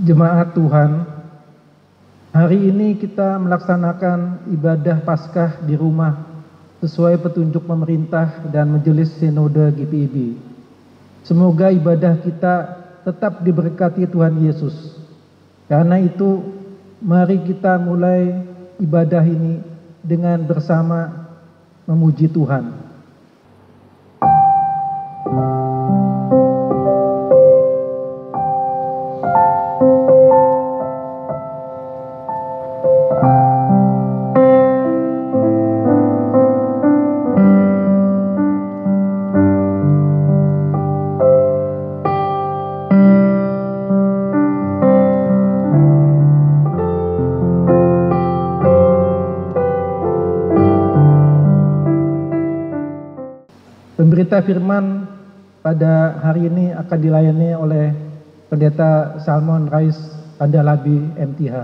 Jemaat Tuhan, hari ini kita melaksanakan ibadah Paskah di rumah sesuai petunjuk pemerintah dan Majelis Sinode GPIB. Semoga ibadah kita tetap diberkati Tuhan Yesus. Karena itu, mari kita mulai ibadah ini dengan bersama memuji Tuhan. Pemberita firman pada hari ini akan dilayani oleh Pendeta Salmon Rais Kandalabi MTH.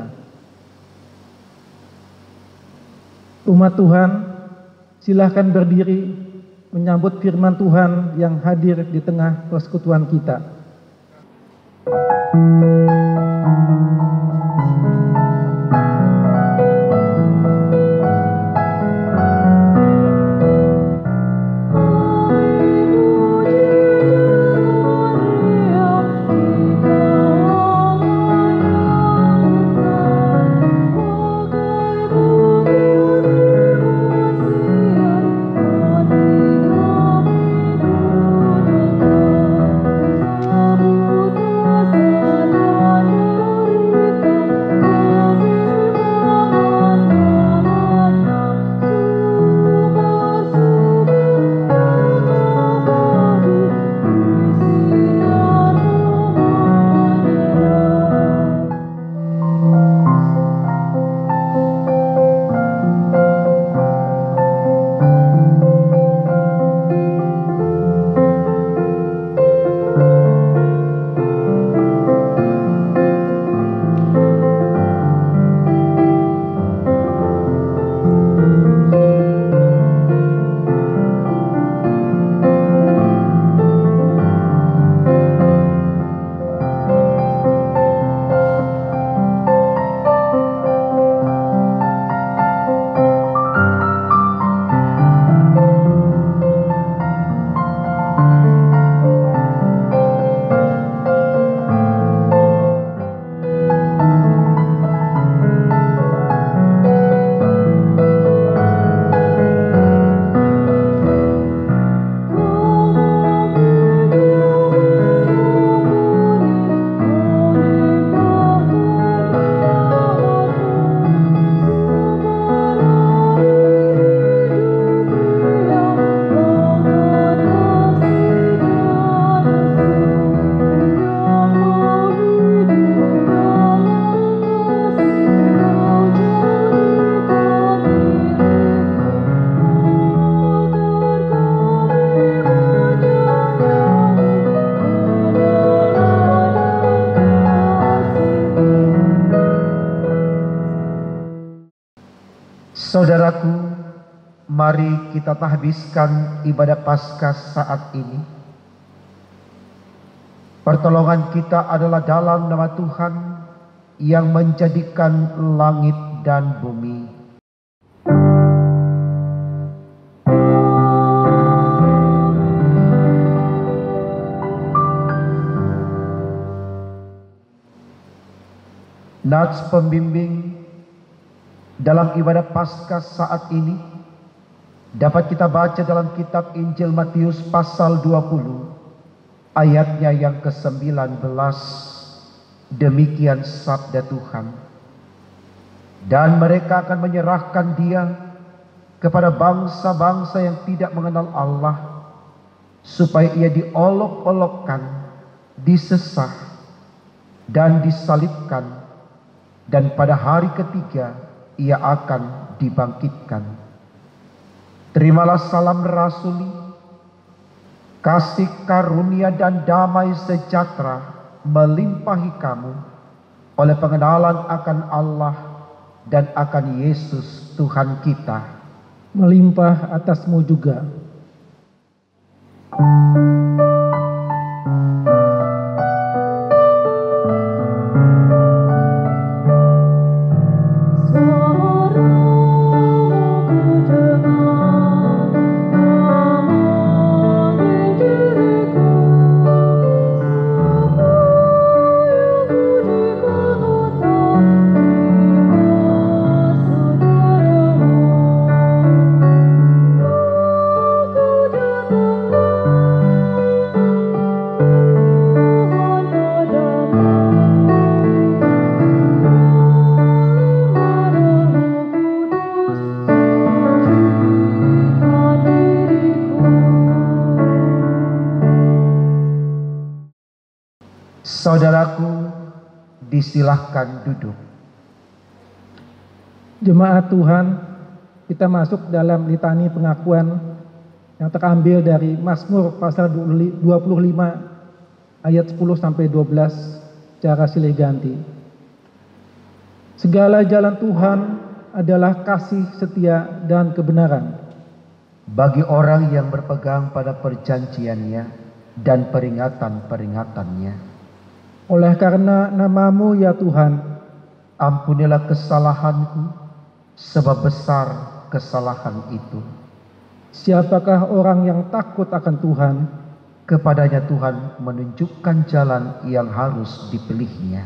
Umat Tuhan, silahkan berdiri menyambut firman Tuhan yang hadir di tengah persekutuan kita. Saudaraku, mari kita tahbiskan ibadah Paskah saat ini. Pertolongan kita adalah dalam nama Tuhan yang menjadikan langit dan bumi. Nats pembimbing dalam ibadah Paskah saat ini dapat kita baca dalam kitab Injil Matius pasal 20 ayatnya yang ke-19. Demikian sabda Tuhan. Dan mereka akan menyerahkan dia kepada bangsa-bangsa yang tidak mengenal Allah, supaya ia diolok-olokkan, disesah, dan disalibkan, dan pada hari ketiga ia akan dibangkitkan. Terimalah salam rasuli, kasih karunia dan damai sejahtera melimpahi kamu oleh pengenalan akan Allah dan akan Yesus Tuhan kita. Melimpah atasmu juga. Saudaraku, disilahkan duduk. Jemaat Tuhan, kita masuk dalam litani pengakuan yang terambil dari Mazmur pasal 25 ayat 10 sampai 12 secara silih ganti. Segala jalan Tuhan adalah kasih, setia, dan kebenaran bagi orang yang berpegang pada perjanjiannya dan peringatan-peringatannya. Oleh karena nama-Mu ya Tuhan, ampunilah kesalahanku, sebab besar kesalahan itu. Siapakah orang yang takut akan Tuhan? Kepadanya Tuhan menunjukkan jalan yang harus dipilihnya.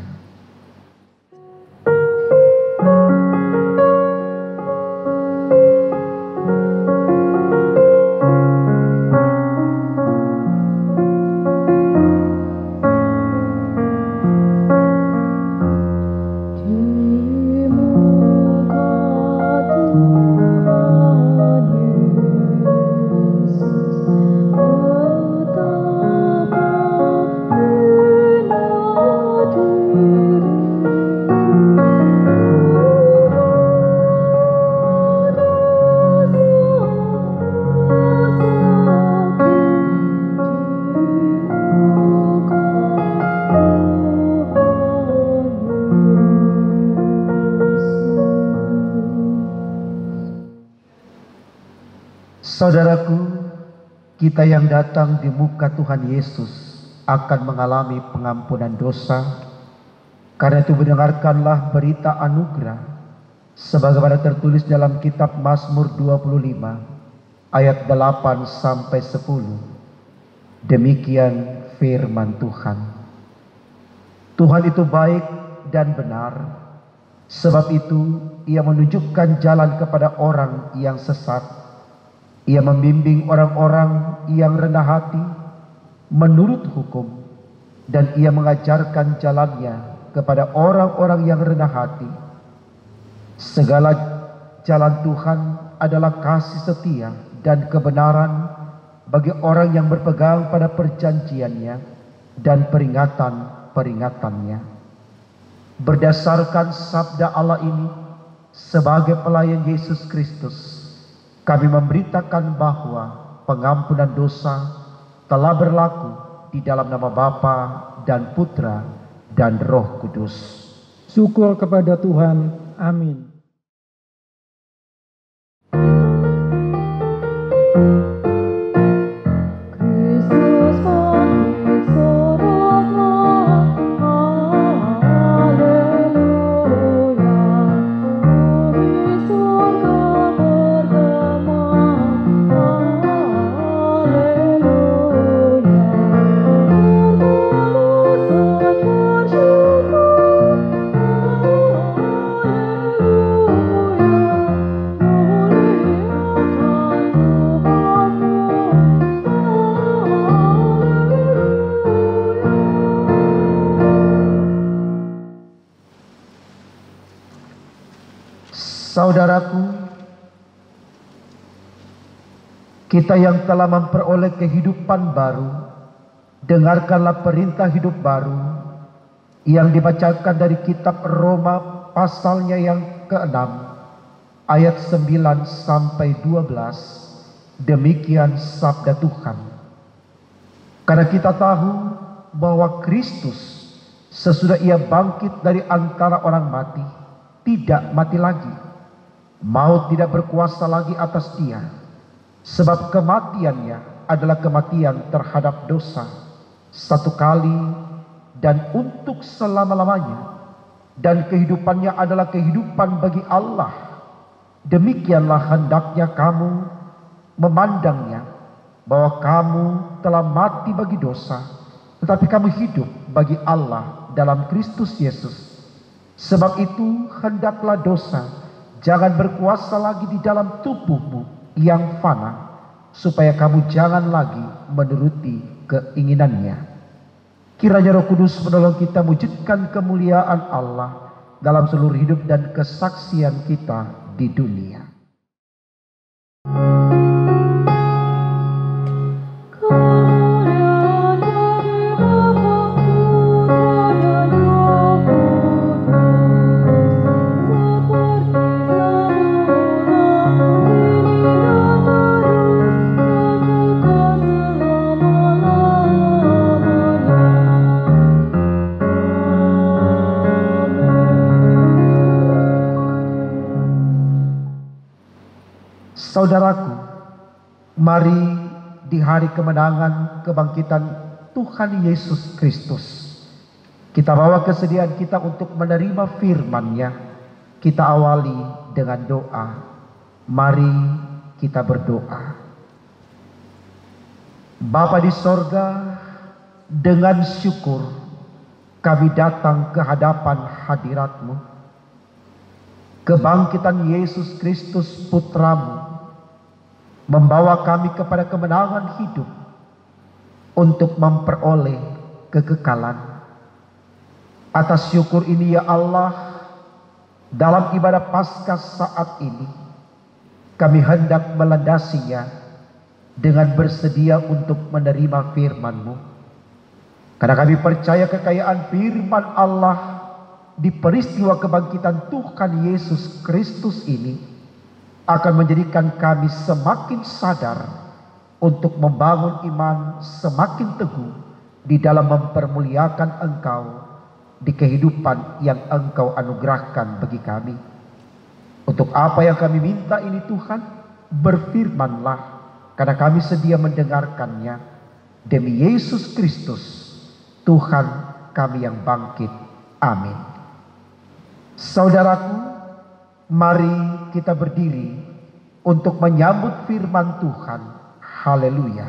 Saudaraku, kita yang datang di muka Tuhan Yesus akan mengalami pengampunan dosa. Karena itu mendengarkanlah berita anugerah sebagaimana tertulis dalam kitab Mazmur 25 ayat 8 sampai 10. Demikian firman Tuhan. Tuhan itu baik dan benar, sebab itu Ia menunjukkan jalan kepada orang yang sesat. Ia membimbing orang-orang yang rendah hati menurut hukum, dan Ia mengajarkan jalannya kepada orang-orang yang rendah hati. Segala jalan Tuhan adalah kasih setia dan kebenaran bagi orang yang berpegang pada perjanjiannya dan peringatan-peringatannya. Berdasarkan sabda Allah ini, sebagai pelayan Yesus Kristus, kami memberitakan bahwa pengampunan dosa telah berlaku di dalam nama Bapa dan Putra dan Roh Kudus. Syukur kepada Tuhan. Amin. Saudaraku, kita yang telah memperoleh kehidupan baru, dengarkanlah perintah hidup baru yang dibacakan dari kitab Roma pasalnya yang ke-6 ayat 9 sampai 12. Demikian sabda Tuhan. Karena kita tahu bahwa Kristus sesudah Ia bangkit dari antara orang mati, tidak mati lagi. Maut tidak berkuasa lagi atas Dia, sebab kematiannya adalah kematian terhadap dosa satu kali dan untuk selama-lamanya, dan kehidupannya adalah kehidupan bagi Allah. Demikianlah hendaknya kamu memandangnya, bahwa kamu telah mati bagi dosa, tetapi kamu hidup bagi Allah dalam Kristus Yesus. Sebab itu hendaklah dosa jangan berkuasa lagi di dalam tubuhmu yang fana, supaya kamu jangan lagi menuruti keinginannya. Kiranya Roh Kudus menolong kita mewujudkan kemuliaan Allah dalam seluruh hidup dan kesaksian kita di dunia. Karya dari Bapa Saudaraku, mari di hari kemenangan kebangkitan Tuhan Yesus Kristus, kita bawa kesediaan kita untuk menerima firman-Nya. Kita awali dengan doa. Mari kita berdoa. Bapa di sorga, dengan syukur kami datang ke hadapan hadirat-Mu. Kebangkitan Yesus Kristus Putra-Mu membawa kami kepada kemenangan hidup untuk memperoleh kekekalan. Atas syukur ini ya Allah, dalam ibadah Paskah saat ini kami hendak melandasinya dengan bersedia untuk menerima firman-Mu. Karena kami percaya kekayaan firman Allah di peristiwa kebangkitan Tuhan Yesus Kristus ini akan menjadikan kami semakin sadar untuk membangun iman semakin teguh di dalam mempermuliakan Engkau di kehidupan yang Engkau anugerahkan bagi kami. Untuk apa yang kami minta ini Tuhan, berfirman-Lah, karena kami sedia mendengarkannya. Demi Yesus Kristus, Tuhan kami yang bangkit. Amin. Saudaraku, mari kita berdiri untuk menyambut firman Tuhan. Haleluya.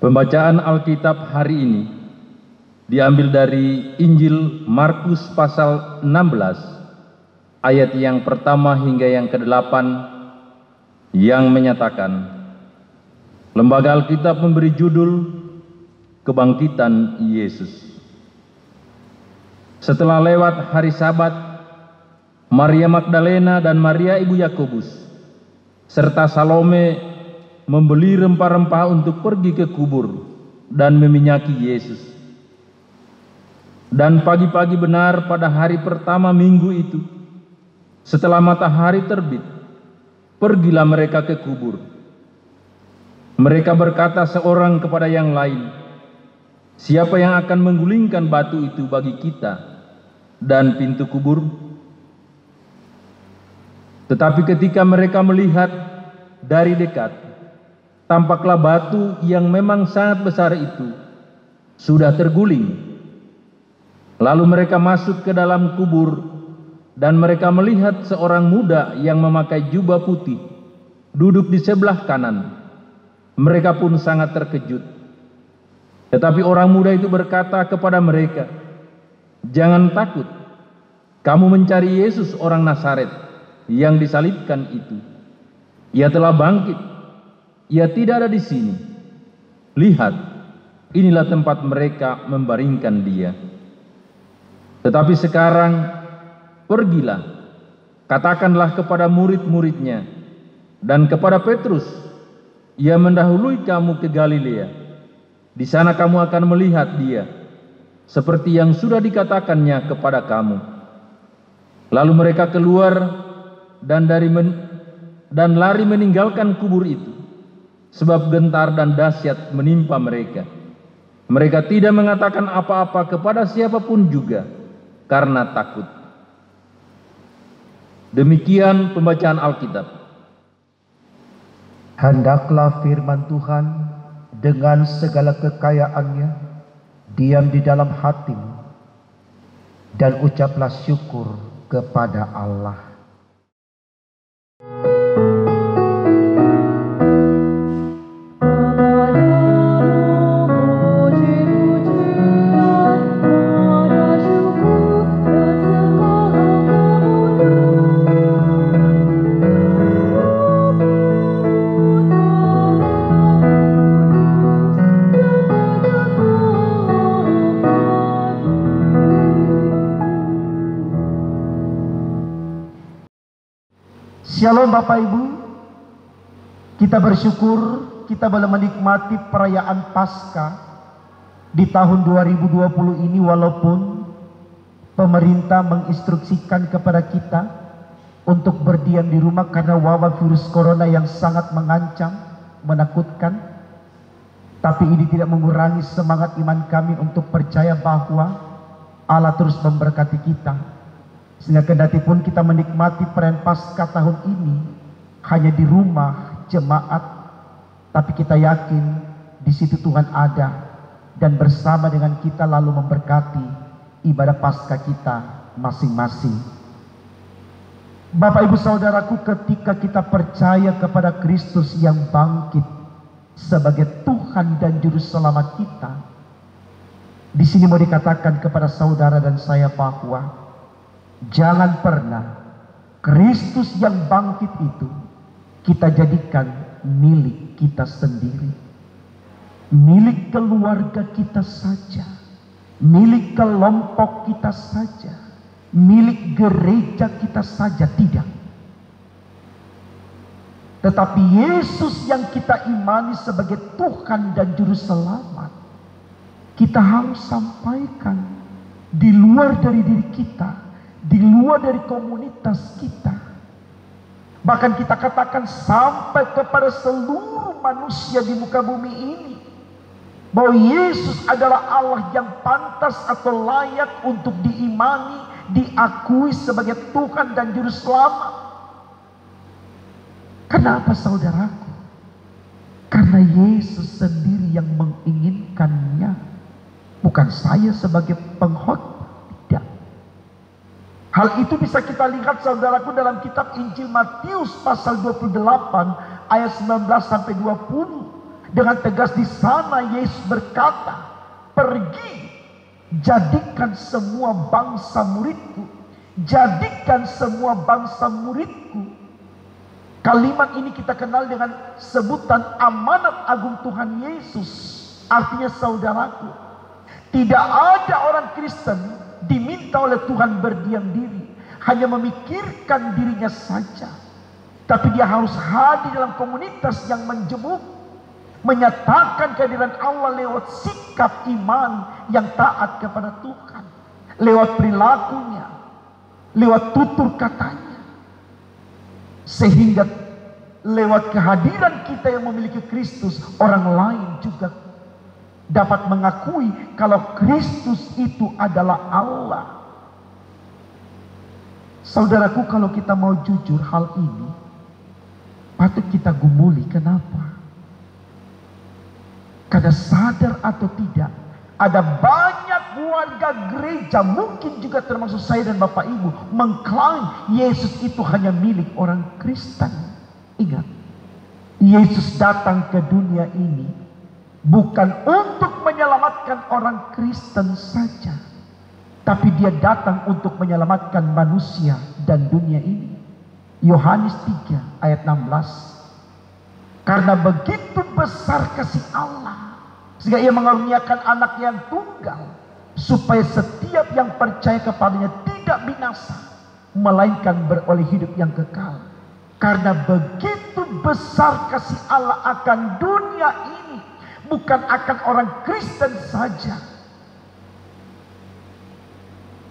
Pembacaan Alkitab hari ini diambil dari Injil Markus pasal 16 ayat yang pertama hingga yang ke-8 yang menyatakan, lembaga Alkitab memberi judul Kebangkitan Yesus. Setelah lewat hari Sabat, Maria Magdalena dan Maria ibu Yakobus serta Salome membeli rempah-rempah untuk pergi ke kubur dan meminyaki Yesus. Dan pagi-pagi benar pada hari pertama minggu itu, setelah matahari terbit, pergilah mereka ke kubur. Mereka berkata seorang kepada yang lain, siapa yang akan menggulingkan batu itu bagi kita dan pintu kubur? Tetapi ketika mereka melihat dari dekat, tampaklah batu yang memang sangat besar itu sudah terguling. Lalu mereka masuk ke dalam kubur dan mereka melihat seorang muda yang memakai jubah putih duduk di sebelah kanan. Mereka pun sangat terkejut. Tetapi orang muda itu berkata kepada mereka, jangan takut, kamu mencari Yesus orang Nazaret yang disalibkan itu. Ia telah bangkit. Ia tidak ada di sini. Lihat, inilah tempat mereka membaringkan dia. Tetapi sekarang, pergilah, katakanlah kepada murid-muridnya dan kepada Petrus, ia mendahului kamu ke Galilea. Di sana kamu akan melihat dia, seperti yang sudah dikatakannya kepada kamu. Lalu mereka keluar dan lari meninggalkan kubur itu. Sebab gentar dan dahsyat menimpa mereka. Mereka tidak mengatakan apa-apa kepada siapapun juga, karena takut. Demikian pembacaan Alkitab. Hendaklah firman Tuhan dengan segala kekayaannya diam di dalam hatimu, dan ucaplah syukur kepada Allah. Shalom Bapak Ibu, kita bersyukur kita boleh menikmati perayaan Paskah Di tahun 2020 ini, walaupun pemerintah menginstruksikan kepada kita untuk berdiam di rumah karena wabah virus corona yang sangat mengancam, menakutkan, tapi ini tidak mengurangi semangat iman kami untuk percaya bahwa Allah terus memberkati kita. Sehingga kendati pun kita menikmati perayaan Paskah tahun ini hanya di rumah jemaat, tapi kita yakin di situ Tuhan ada dan bersama dengan kita lalu memberkati ibadah Paskah kita masing-masing. Bapak Ibu Saudaraku, ketika kita percaya kepada Kristus yang bangkit sebagai Tuhan dan Juru Selamat kita, di sini mau dikatakan kepada saudara dan saya bahwa jangan pernah Kristus yang bangkit itu kita jadikan milik kita sendiri, milik keluarga kita saja, milik kelompok kita saja, milik gereja kita saja. Tidak. Tetapi Yesus yang kita imani sebagai Tuhan dan Juru Selamat, kita harus sampaikan di luar dari diri kita, di luar dari komunitas kita. Bahkan kita katakan sampai kepada seluruh manusia di muka bumi ini, bahwa Yesus adalah Allah yang pantas atau layak untuk diimani, diakui sebagai Tuhan dan Juru Selamat. Kenapa saudaraku? Karena Yesus sendiri yang menginginkannya, bukan saya sebagai pengkhotbah. Tidak. Hal itu bisa kita lihat saudaraku dalam kitab Injil Matius pasal 28 ayat 19 sampai 20. Dengan tegas di sana Yesus berkata, "Pergi, jadikan semua bangsa muridku." Jadikan semua bangsa muridku. Kalimat ini kita kenal dengan sebutan amanat agung Tuhan Yesus. Artinya saudaraku, tidak ada orang Kristen diminta oleh Tuhan berdiam diri, hanya memikirkan dirinya saja. Tapi dia harus hadir dalam komunitas yang menjemuk, menyatakan kehadiran Allah lewat sikap iman yang taat kepada Tuhan, lewat perilakunya, lewat tutur katanya. Sehingga lewat kehadiran kita yang memiliki Kristus, orang lain juga dapat mengakui kalau Kristus itu adalah Allah. Saudaraku, kalau kita mau jujur hal ini, patut kita gumuli. Kenapa? Karena sadar atau tidak, ada banyak warga gereja, mungkin juga termasuk saya dan Bapak Ibu, mengklaim Yesus itu hanya milik orang Kristen. Ingat, Yesus datang ke dunia ini bukan untuk menyelamatkan orang Kristen saja, tapi dia datang untuk menyelamatkan manusia dan dunia ini. Yohanes 3 ayat 16. Karena begitu besar kasih Allah, sehingga ia mengaruniakan anak yang tunggal, supaya setiap yang percaya kepadanya tidak binasa, melainkan beroleh hidup yang kekal. Karena begitu besar kasih Allah akan dunia ini, bukan akan orang Kristen saja.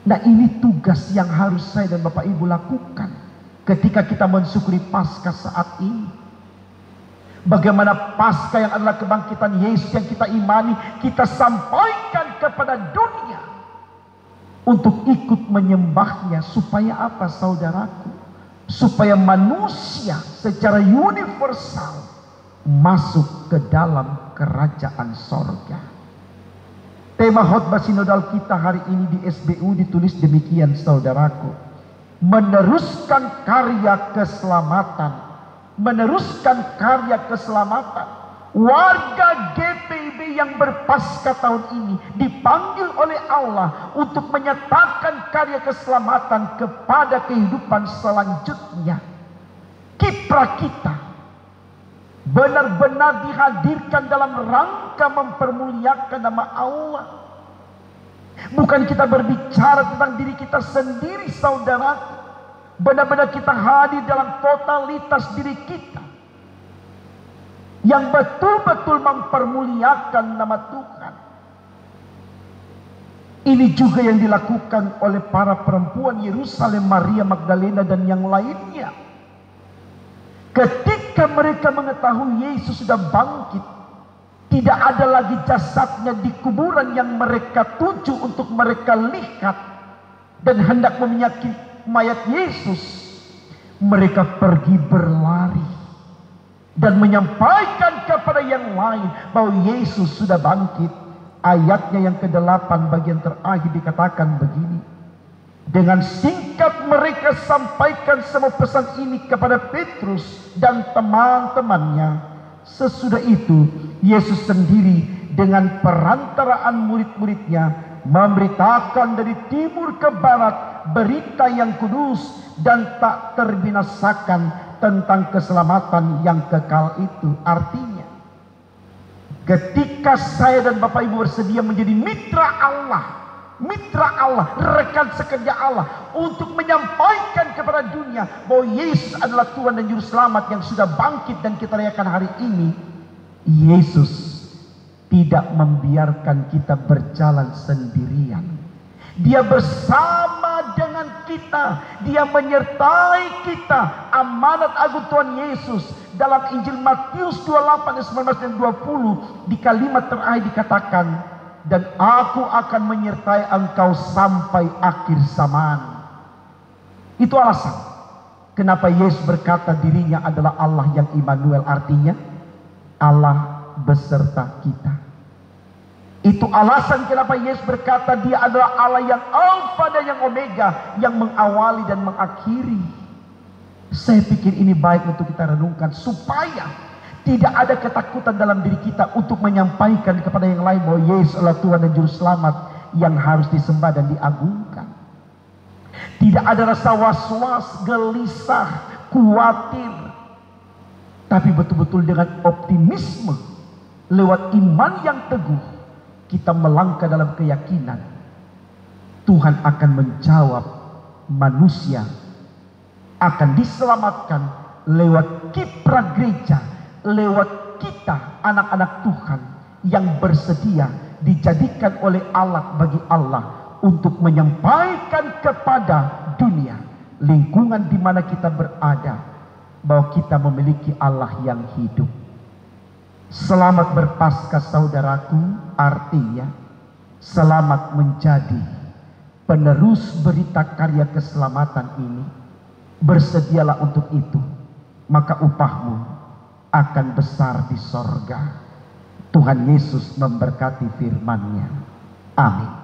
Nah, ini tugas yang harus saya dan Bapak Ibu lakukan ketika kita mensyukuri Paskah saat ini. Bagaimana Paskah yang adalah kebangkitan Yesus yang kita imani, kita sampaikan kepada dunia untuk ikut menyembahnya. Supaya apa saudaraku? Supaya manusia secara universal masuk ke dalam kerajaan sorga. Tema khotbah sinodal kita hari ini di SBU ditulis demikian saudaraku: meneruskan karya keselamatan. Meneruskan karya keselamatan. Warga GPIB yang berpaskah tahun ini dipanggil oleh Allah untuk menyatakan karya keselamatan kepada kehidupan selanjutnya. Kiprah kita benar-benar dihadirkan dalam rangka mempermuliakan nama Allah. Bukan kita berbicara tentang diri kita sendiri saudaraku. Benar-benar kita hadir dalam totalitas diri kita yang betul-betul mempermuliakan nama Tuhan. Ini juga yang dilakukan oleh para perempuan Yerusalem, Maria Magdalena dan yang lainnya. Ketika mereka mengetahui Yesus sudah bangkit, tidak ada lagi jasadnya di kuburan yang mereka tuju untuk mereka lihat dan hendak meminyaki mayat Yesus, mereka pergi berlari dan menyampaikan kepada yang lain bahwa Yesus sudah bangkit. Ayatnya yang ke-8 bagian terakhir dikatakan begini. Dengan singkat mereka sampaikan semua pesan ini kepada Petrus dan teman-temannya. Sesudah itu Yesus sendiri dengan perantaraan murid-muridnya memberitakan dari timur ke barat berita yang kudus dan tak terbinasakan tentang keselamatan yang kekal itu. Artinya, ketika saya dan Bapak Ibu bersedia menjadi mitra Allah, rekan sekerja Allah, untuk menyampaikan kepada dunia bahwa Yesus adalah Tuhan dan Juru Selamat yang sudah bangkit dan kita rayakan hari ini, Yesus tidak membiarkan kita berjalan sendirian. Dia bersama dengan kita, Dia menyertai kita. Amanat agung Tuhan Yesus dalam Injil Matius 28, 19 dan 20 di kalimat terakhir dikatakan, dan aku akan menyertai engkau sampai akhir zaman. Itu alasan kenapa Yesus berkata dirinya adalah Allah yang Immanuel, artinya Allah beserta kita. Itu alasan kenapa Yesus berkata Dia adalah Allah yang Alfa dan yang Omega, yang mengawali dan mengakhiri. Saya pikir ini baik untuk kita renungkan supaya tidak ada ketakutan dalam diri kita untuk menyampaikan kepada yang lain bahwa Yesus adalah Tuhan dan Juru Selamat yang harus disembah dan diagungkan. Tidak ada rasa was-was, gelisah, khawatir, tapi betul-betul dengan optimisme lewat iman yang teguh kita melangkah dalam keyakinan Tuhan akan menjawab, manusia akan diselamatkan lewat kiprah gereja, lewat kita anak-anak Tuhan yang bersedia dijadikan oleh alat bagi Allah untuk menyampaikan kepada dunia, lingkungan di mana kita berada, bahwa kita memiliki Allah yang hidup. Selamat berpaskah saudaraku, artinya selamat menjadi penerus berita karya keselamatan ini. Bersedialah untuk itu, maka upahmu akan besar di sorga. Tuhan Yesus memberkati firman-Nya. Amin.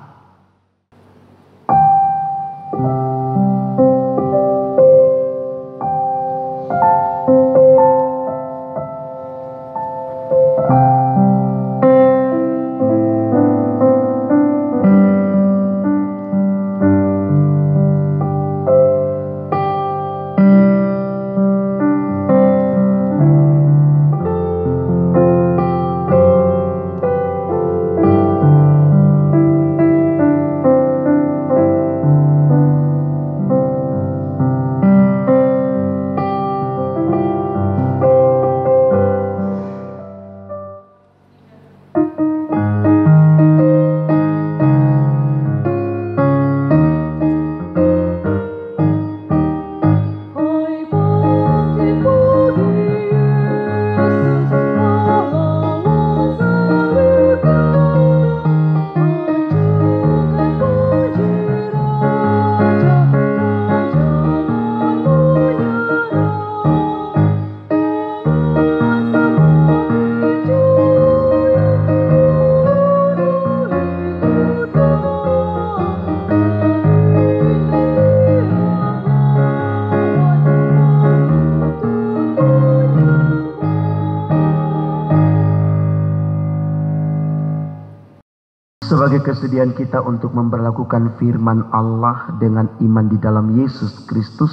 Sebagai kesediaan kita untuk memperlakukan firman Allah dengan iman di dalam Yesus Kristus,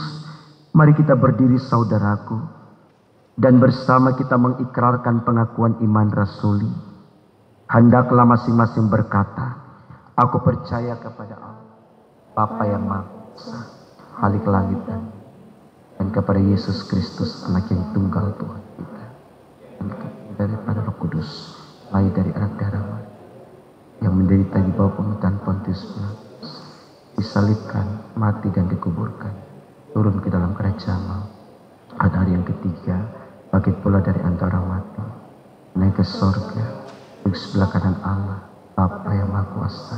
mari kita berdiri saudaraku, dan bersama kita mengikrarkan pengakuan iman rasuli. Hendaklah masing-masing berkata, aku percaya kepada Allah, Bapa yang Maha Kuasa, Khalik langit dan kepada Yesus Kristus, Anak yang tunggal Tuhan kita, dan daripada Roh Kudus, lahir dari anak darah Maria, yang menderita di bawah pemerintahan Pontius Pilatus, disalibkan, mati dan dikuburkan, turun ke dalam kerajaan maut. Pada hari yang ketiga, bangkit pula dari antara mati, naik ke sorga, duduk sebelah kanan Allah, Bapa yang Maha Kuasa,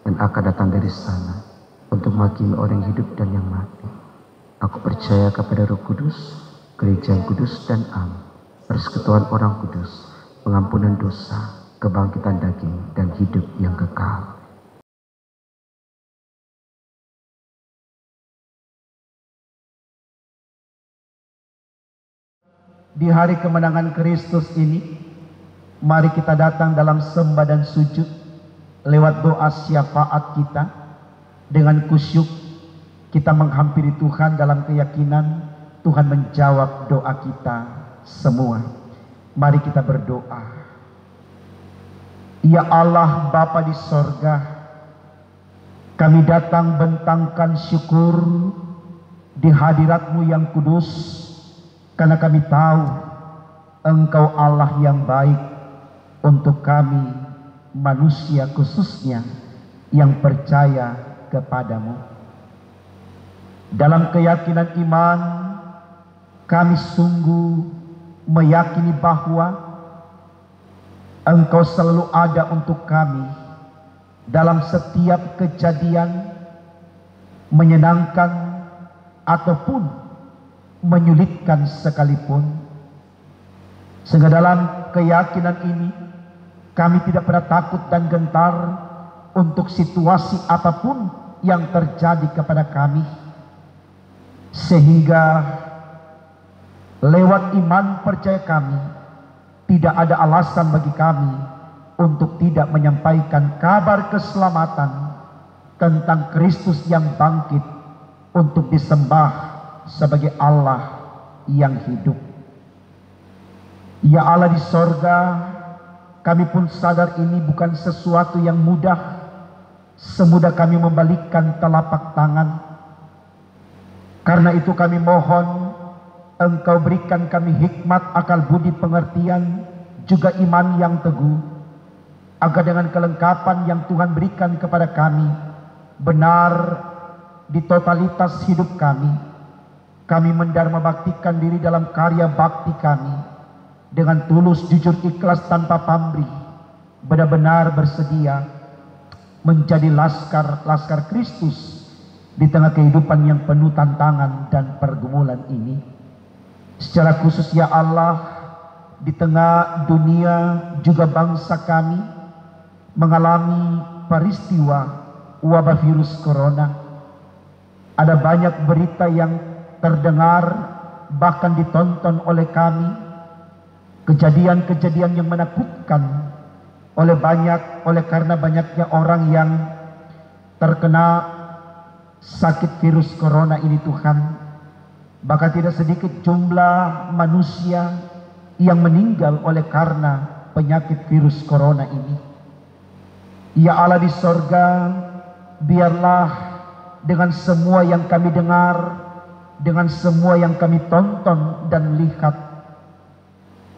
dan akan datang dari sana untuk menghakimi orang yang hidup dan yang mati. Aku percaya kepada Roh Kudus, gereja yang kudus dan am, persekutuan orang kudus, pengampunan dosa, kebangkitan daging, dan hidup yang kekal. Di hari kemenangan Kristus ini, mari kita datang dalam sembah dan sujud lewat doa syafaat kita. Dengan kusyuk kita menghampiri Tuhan dalam keyakinan Tuhan menjawab doa kita semua. Mari kita berdoa. Ya Allah Bapa di sorga, kami datang bentangkan syukur di hadirat-Mu yang kudus, karena kami tahu Engkau Allah yang baik untuk kami manusia, khususnya yang percaya kepadamu. Dalam keyakinan iman, kami sungguh meyakini bahwa Engkau selalu ada untuk kami dalam setiap kejadian menyenangkan ataupun menyulitkan sekalipun. Sehingga dalam keyakinan ini kami tidak pernah takut dan gentar untuk situasi apapun yang terjadi kepada kami, sehingga lewat iman percaya kami tidak ada alasan bagi kami untuk tidak menyampaikan kabar keselamatan tentang Kristus yang bangkit untuk disembah sebagai Allah yang hidup. Ya Allah di sorga, kami pun sadar ini bukan sesuatu yang mudah, semudah kami membalikkan telapak tangan. Karena itu kami mohon Engkau berikan kami hikmat, akal budi, pengertian, juga iman yang teguh, agar dengan kelengkapan yang Tuhan berikan kepada kami, benar di totalitas hidup kami mendharma baktikan diri dalam karya bakti kami, dengan tulus, jujur, ikhlas, tanpa pamrih, benar-benar bersedia menjadi laskar Kristus di tengah kehidupan yang penuh tantangan dan pergumulan ini. Secara khusus ya Allah, di tengah dunia juga bangsa kami mengalami peristiwa wabah virus corona. Ada banyak berita yang terdengar, bahkan ditonton oleh kami, kejadian-kejadian yang menakutkan oleh karena banyaknya orang yang terkena sakit virus corona ini Tuhan. Bahkan tidak sedikit jumlah manusia yang meninggal oleh karena penyakit virus corona ini. Ya Allah di sorga, biarlah dengan semua yang kami dengar, dengan semua yang kami tonton dan lihat,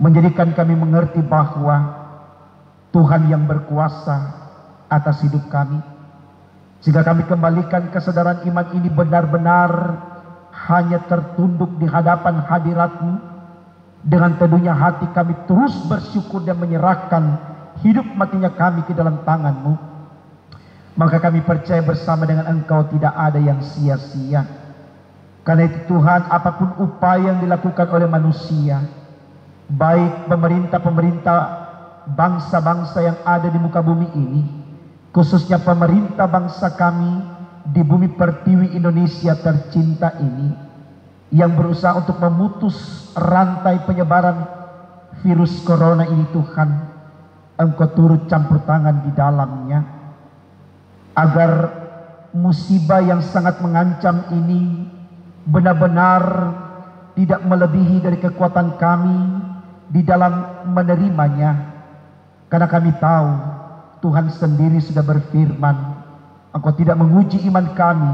menjadikan kami mengerti bahwa Tuhan yang berkuasa atas hidup kami, sehingga kami kembalikan kesadaran iman ini benar-benar hanya tertunduk di hadapan hadirat-Mu. Dengan teduhnya hati kami terus bersyukur dan menyerahkan hidup matinya kami ke dalam tangan-Mu. Maka kami percaya bersama dengan Engkau tidak ada yang sia-sia. Karena itu Tuhan, apapun upaya yang dilakukan oleh manusia, baik pemerintah bangsa-bangsa yang ada di muka bumi ini, khususnya pemerintah bangsa kami di bumi pertiwi Indonesia tercinta ini, yang berusaha untuk memutus rantai penyebaran virus corona ini, Tuhan, Engkau turut campur tangan di dalamnya, agar musibah yang sangat mengancam ini benar-benar tidak melebihi dari kekuatan kami di dalam menerimanya. Karena kami tahu Tuhan sendiri sudah berfirman, Engkau tidak menguji iman kami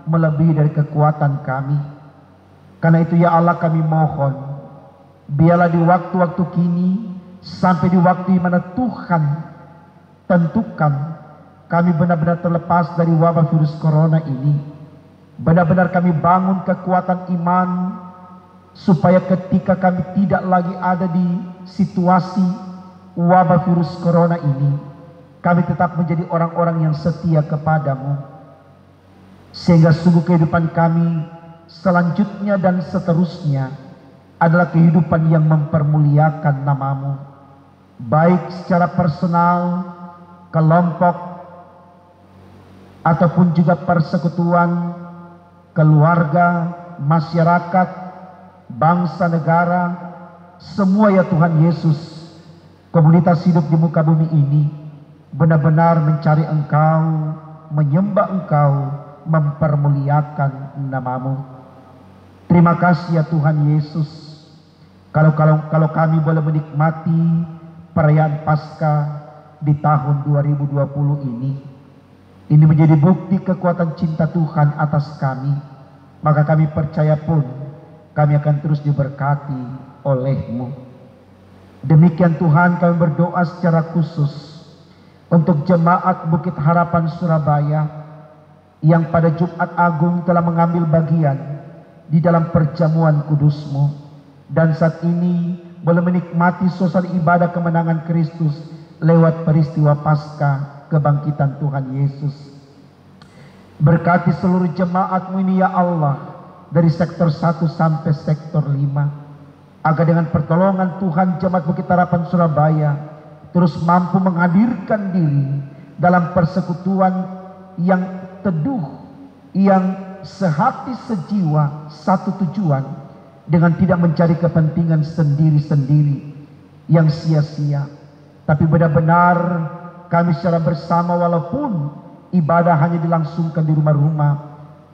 melebihi dari kekuatan kami. Karena itu ya Allah, kami mohon, biarlah di waktu-waktu kini, sampai di waktu di mana Tuhan tentukan kami benar-benar terlepas dari wabah virus corona ini. Benar-benar kami bangun kekuatan iman, supaya ketika kami tidak lagi ada di situasi wabah virus corona ini, kami tetap menjadi orang-orang yang setia kepadamu. Sehingga sungguh kehidupan kami selanjutnya dan seterusnya adalah kehidupan yang mempermuliakan namamu, baik secara personal, kelompok, ataupun juga persekutuan, keluarga, masyarakat, bangsa, negara, semua ya Tuhan Yesus. Komunitas hidup di muka bumi ini benar-benar mencari Engkau, menyembah Engkau, mempermuliakan namamu. Terima kasih ya Tuhan Yesus, kalau kami boleh menikmati perayaan Paskah di tahun 2020 ini. Ini menjadi bukti kekuatan cinta Tuhan atas kami. Maka kami percaya pun kami akan terus diberkati oleh-Mu. Demikian Tuhan, kami berdoa secara khusus untuk jemaat Bukit Harapan Surabaya yang pada Jumat Agung telah mengambil bagian di dalam perjamuan kudus-Mu, dan saat ini boleh menikmati suasana ibadah kemenangan Kristus lewat peristiwa Paskah kebangkitan Tuhan Yesus. Berkati seluruh jemaat-Mu ini ya Allah, dari sektor 1 sampai sektor 5, agar dengan pertolongan Tuhan jemaat Bukit Harapan Surabaya terus mampu menghadirkan diri dalam persekutuan yang teduh, yang sehati sejiwa, satu tujuan, dengan tidak mencari kepentingan sendiri-sendiri yang sia-sia, tapi benar-benar kami secara bersama, walaupun ibadah hanya dilangsungkan di rumah-rumah,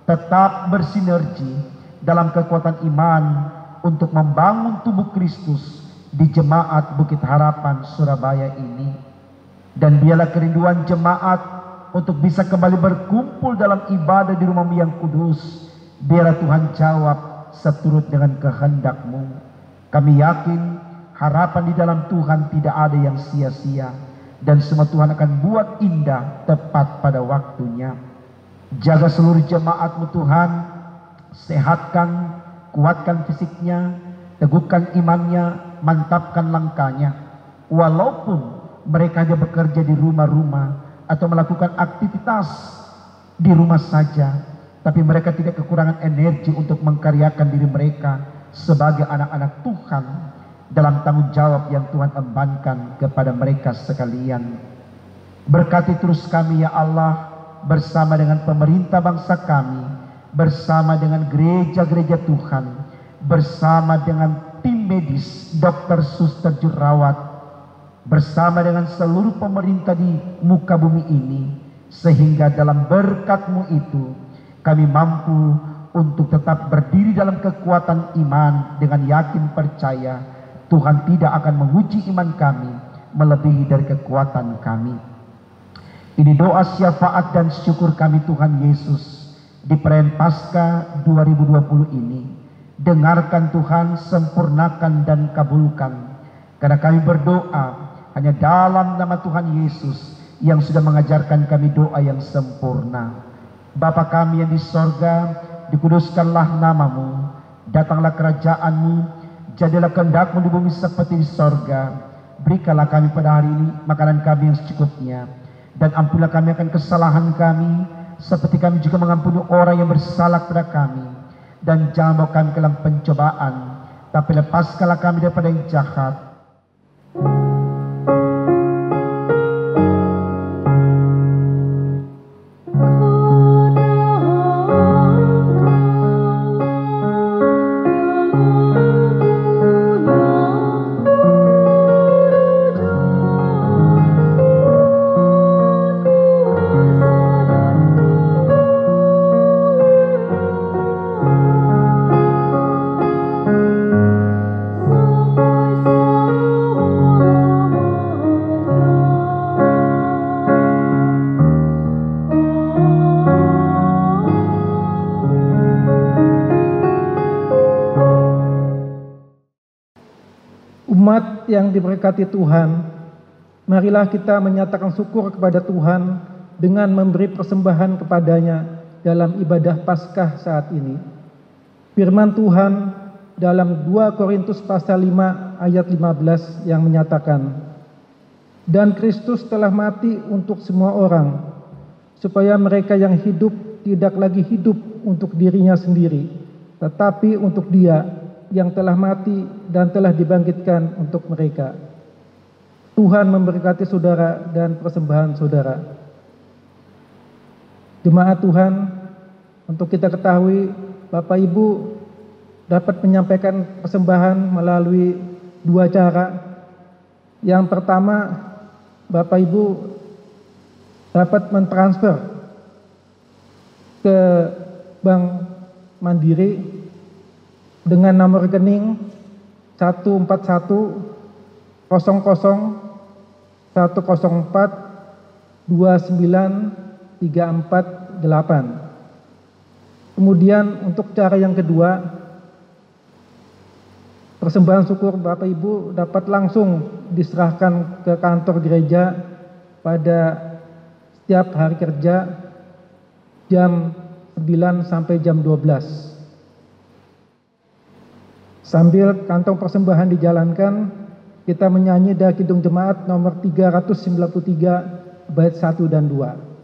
tetap bersinergi dalam kekuatan iman untuk membangun tubuh Kristus di jemaat Bukit Harapan Surabaya ini. Dan biarlah kerinduan jemaat untuk bisa kembali berkumpul dalam ibadah di rumah-Mu yang kudus, biarlah Tuhan jawab seturut dengan kehendak-Mu. Kami yakin harapan di dalam Tuhan tidak ada yang sia-sia, dan semua Tuhan akan buat indah tepat pada waktunya. Jaga seluruh jemaat-Mu Tuhan, sehatkan, kuatkan fisiknya, teguhkan imannya, mantapkan langkahnya. Walaupun mereka hanya bekerja di rumah-rumah atau melakukan aktivitas di rumah saja, tapi mereka tidak kekurangan energi untuk mengkaryakan diri mereka sebagai anak-anak Tuhan dalam tanggung jawab yang Tuhan embankan kepada mereka sekalian. Berkati terus kami ya Allah, bersama dengan pemerintah bangsa kami, bersama dengan gereja-gereja Tuhan, bersama dengan tim medis, dokter, suster, jurawat, bersama dengan seluruh pemerintah di muka bumi ini, sehingga dalam berkat-Mu itu kami mampu untuk tetap berdiri dalam kekuatan iman dengan yakin percaya Tuhan tidak akan menguji iman kami melebihi dari kekuatan kami. Ini doa syafaat dan syukur kami Tuhan Yesus di perayaan Paskah 2020 ini. Dengarkan Tuhan, sempurnakan dan kabulkan, karena kami berdoa hanya dalam nama Tuhan Yesus yang sudah mengajarkan kami doa yang sempurna. Bapa kami yang di sorga, dikuduskanlah namamu, datanglah kerajaan-Mu, jadilah kehendak-Mu di bumi seperti di sorga. Berikanlah kami pada hari ini makanan kami yang secukupnya, dan ampunilah kami akan kesalahan kami, seperti kami juga mengampuni orang yang bersalah kepada kami. Dan jangan bawa kami ke dalam pencobaan, tapi lepaskanlah kami daripada yang jahat. Umat yang diberkati Tuhan, Marilah kita menyatakan syukur kepada Tuhan dengan memberi persembahan kepadanya dalam ibadah Paskah saat ini. Firman Tuhan dalam 2 Korintus pasal 5 ayat 15 yang menyatakan, "Dan Kristus telah mati untuk semua orang, supaya mereka yang hidup tidak lagi hidup untuk dirinya sendiri, tetapi untuk Dia yang telah mati dan telah dibangkitkan untuk mereka." Tuhan memberkati saudara dan persembahan saudara. Jemaat Tuhan, untuk kita ketahui, Bapak Ibu dapat menyampaikan persembahan melalui 2 cara. Yang pertama, Bapak Ibu dapat mentransfer ke Bank Mandiri dengan nomor rekening 141 00 104 29 348. Kemudian untuk cara yang kedua, persembahan syukur Bapak Ibu dapat langsung diserahkan ke kantor gereja pada setiap hari kerja jam 9 sampai jam 12. Sambil kantong persembahan dijalankan, kita menyanyi dari Kidung Jemaat nomor 393 bait 1 dan 2.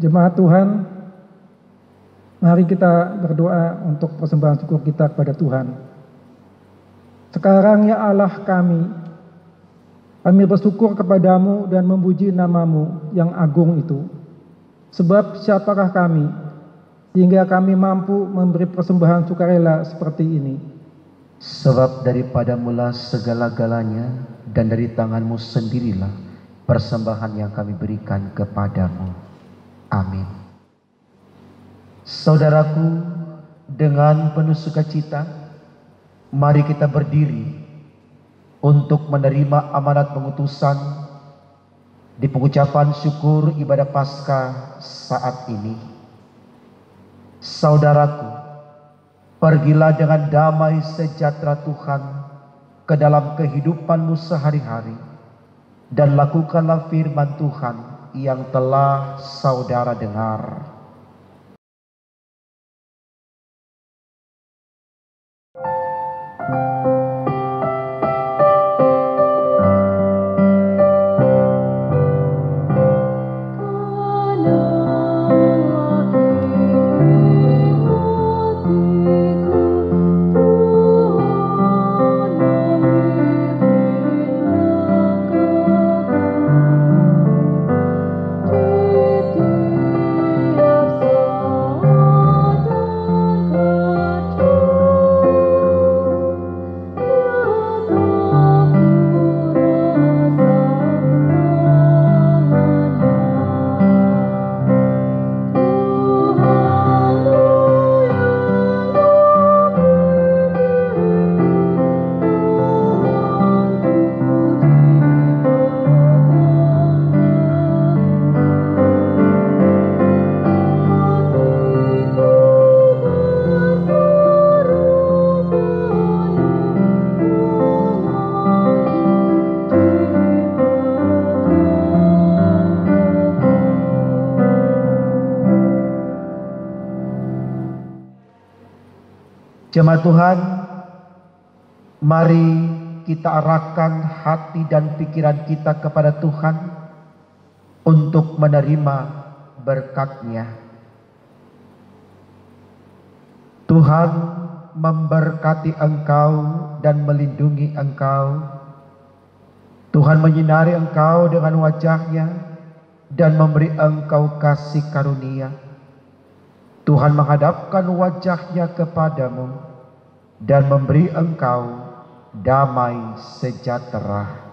Jemaat Tuhan, mari kita berdoa untuk persembahan syukur kita kepada Tuhan. Sekarang ya Allah kami bersyukur kepadamu dan memuji namamu yang agung itu. Sebab siapakah kami, sehingga kami mampu memberi persembahan sukarela seperti ini. Sebab daripada mula segala-galanya dan dari tanganmu sendirilah persembahan yang kami berikan kepadamu. Amin. Saudaraku, dengan penuh sukacita, mari kita berdiri untuk menerima amanat pengutusan di pengucapan syukur ibadah Paskah saat ini. Saudaraku, pergilah dengan damai sejahtera Tuhan ke dalam kehidupanmu sehari-hari dan lakukanlah firman Tuhan yang telah saudara dengar. Jemaat Tuhan, mari kita arahkan hati dan pikiran kita kepada Tuhan untuk menerima berkat-Nya. Tuhan memberkati engkau dan melindungi engkau. Tuhan menyinari engkau dengan wajah-Nya dan memberi engkau kasih karunia. Tuhan menghadapkan wajah-Nya kepadamu dan memberi engkau damai sejahtera.